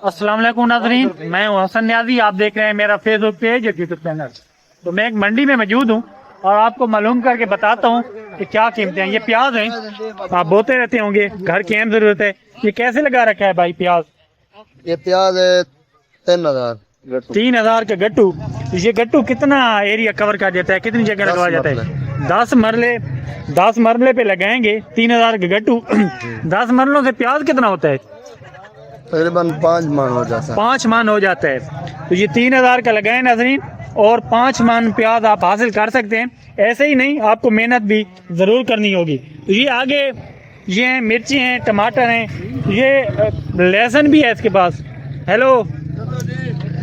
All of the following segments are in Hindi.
अस्सलाम वालेकुम नाज़रीन, मैं हूं हसन न्याजी। आप देख रहे हैं मेरा फेसबुक पेज और यूट्यूब चैनल। तो मैं एक मंडी में मौजूद हूं और आपको मालूम करके बताता हूं कि क्या कीमतें हैं। ये प्याज हैं, आप बोते रहते होंगे, घर की अहम जरूरत है। ये कैसे लगा रखा है भाई प्याज? ये प्याज है 3000। 3000 का गट्टू। ये गट्टू कितना एरिया कवर कर देता है, कितनी जगह लगवा जाता है? 10 मरले पे लगाएंगे 3000 का गट्टू। 10 मरलों से प्याज कितना होता है? तकरीबन 5 मन हो जाता है। 5 मन हो जाता है। तो ये 3000 का लगाए नाज़रीन, और 5 मन प्याज आप हासिल कर सकते हैं। ऐसे ही नहीं, आपको मेहनत भी ज़रूर करनी होगी। तो ये आगे ये हैं, मिर्ची हैं, टमाटर हैं, ये लहसुन भी है इसके पास। हेलो,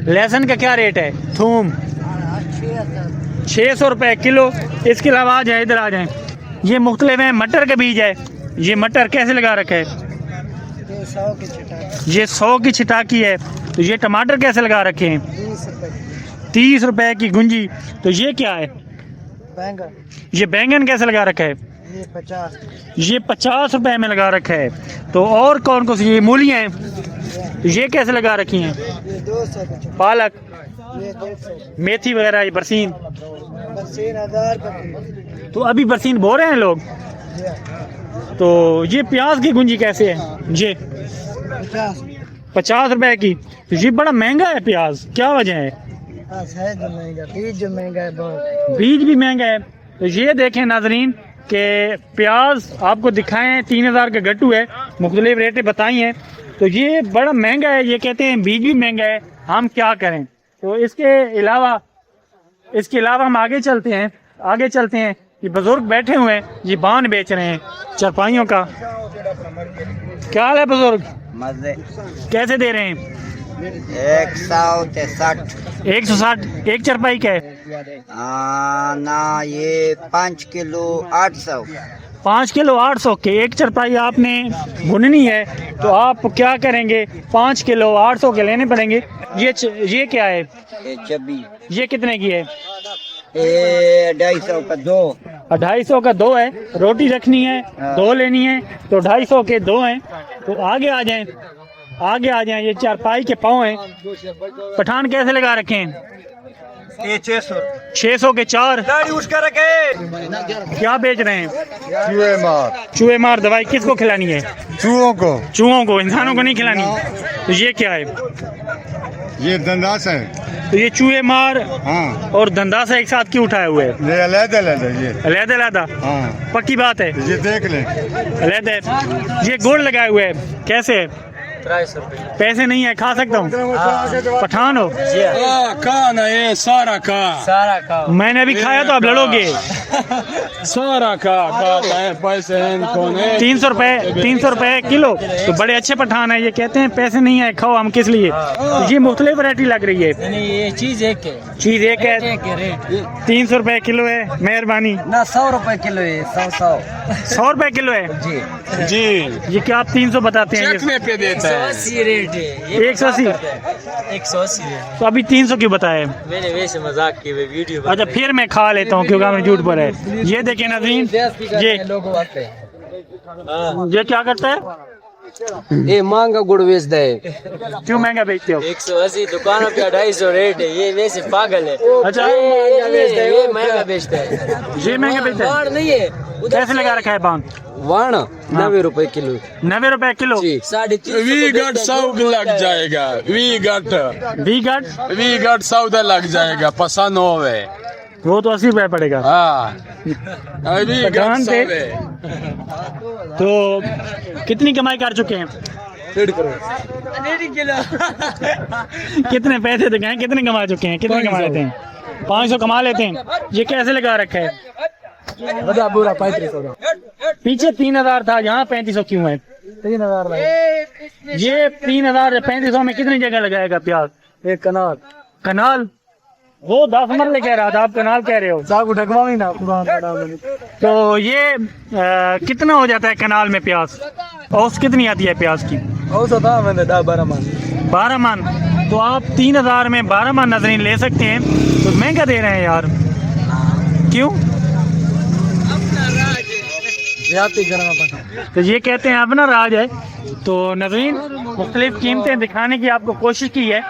लहसुन का क्या रेट है? थूम 600 रुपये किलो। इसके अलावा आ जाए, इधर आ जाएँ। ये मुख्तलिफ हैं, मटर का बीज है। ये मटर कैसे लगा रखा है? ये 100 की छिटाकी है। तो ये टमाटर कैसे लगा रखे हैं? 30 रुपए की गुंजी। तो ये क्या है? बैंगन। ये बैंगन कैसे लगा रखा है? ये 50 रुपए में लगा रखा है। तो और कौन कौन सी? ये मूलियाँ हैं, ये कैसे लगा रखी हैं? ये 200 पालक, ये 200। मेथी वगैरह, ये बरसीन। 1000 तो अभी बरसीन बो रहे हैं लोग। तो ये प्याज की गुंजी कैसे है? ये 50 रुपए की। तो ये बड़ा महंगा है प्याज, क्या वजह है? है जो महंगा, बीज जो महंगा है बहुत। बीज भी महंगा है। तो ये देखें नाजरीन के प्याज आपको दिखाएं, 3000 का गट्टू है, मुख्तलिफ रेटें बताई हैं। तो ये बड़ा महंगा है। ये कहते हैं बीज भी महंगा है, हम क्या करें? तो इसके अलावा हम आगे चलते हैं। ये बुजुर्ग बैठे हुए हैं, ये बान बेच रहे हैं चारपाइयों का। क्या हाल है बुजुर्ग? मजे कैसे दे रहे हैं? 160। 160 एक चारपाई का है? ना, ये 5 किलो 800। 5 किलो 800 के एक चारपाई आपने बुननी है। तो आप क्या करेंगे? 5 किलो 800 के लेने पड़ेंगे। ये क्या है? ये चबी। ये कितने की है? 250 का 2। 250 का 2 है। रोटी रखनी है, 2 लेनी है, तो 250 के 2 हैं। तो आगे आ जाएं। ये चारपाई के पाँव हैं। पठान कैसे लगा रखे हैं? ये 600। 600 के 4। उसका रखे। क्या बेच रहे हैं? चूहे मार दवाई किसको खिलानी है? चूहों को, इंसानों को नहीं खिलानी। तो ये क्या है? ये दंदास है। तो ये चूहे मार हाँ, और धंधा से एक साथ क्यों उठाए हुए? ये अलग-अलग ये। अलहदा। हाँ, पक्की बात है। ये देख ले। अलहदा। ये गुड़ लगाए हुए है, कैसे है? 350 रुपये। पैसे नहीं है, खा सकता हूँ? पठान हो? खाना ये सारा खा। मैंने अभी खाया तो आप लड़ोगे। सारा खाता है, पैसे हैं कौन है? 300 रुपए किलो। तो बड़े अच्छे पठान है। ये कहते हैं पैसे नहीं है, खाओ, हम किस लिए? तो ये मुख्तलिफ वैरायटी लग रही है। ये चीज एक है। 300 रुपए किलो है। मेहरबानी ना 100 रुपए किलो है। 100 रुपए किलो है जी। ये क्या आप 300 बताते हैं? चखने पे देता है। 180 रेट है। 180। 180 है। तो अभी 300 क्यों बताया? मैंने वैसे मजाक की वीडियो। अच्छा, फिर मैं खा लेता हूँ क्योंकि आपने झूठ बोला है। ये देखें नाज़रीन, लोग आते हैं। ये क्या करता है? ये महंगा गुड़ बेचता है। क्यों महंगा बेचते हो? 180 दुकानों पे 250 रेट है। ये वैसे पागल है। अच्छा, ये महंगा बेचता है। ये महंगा बेचता है। बाण नहीं है। कैसे लगा रखा है बांध? वाण 90 रुपए किलो। 90 रुपए किलो। 350 100 लग जाएगा। वीगट 100 लग जाएगा। पसंद होवे वो तो 80 रुपए पड़ेगा। हाँ, पठान थे। तो कितनी कमाई कर चुके हैं? 1.5 करोड़। कितने पैसे दिखाए, कितने कमा चुके हैं? कितने कमा लेते हैं? 500 कमा लेते हैं। ये कैसे लगा रखा है? बुरा 3500 पीछे 3000 था, यहाँ 3500 क्यों है? 3000 ये 3000 3500 में कितनी जगह लगाएगा प्याज? एक कनाल। वो 10 मरले कह रहा था, आप कनाल कह रहे हो। साग ढकवावी ना पुराना। तो ये कितना हो जाता है कनाल में प्याज? औसत कितनी आती है प्याज की? औसत था मैंने 12 मन। 12 मन। तो आप 3000 में 12 मन नाज़रीन ले सकते हैं। तो महंगा दे रहे हैं यार, क्यों? ज्यादा करना पड़ता। तो ये कहते हैं अपना राज है। तो नाज़रीन मुख्तलिफ कीमतें दिखाने की आपको कोशिश की है।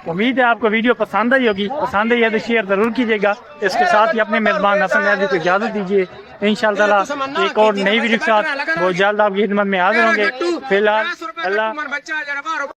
उम्मीद है आपको वीडियो पसंद आई होगी। पसंद आई है तो शेयर ज़रूर कीजिएगा। इसके साथ ही अपने मेज़बान हसन न्याज़ी को इजाज़त दीजिए। इंशाअल्लाह ताला एक और नई वीडियो के साथ बहुत जल्द आपकी खिदमत में हाजिर होंगे। फिलहाल अल्लाह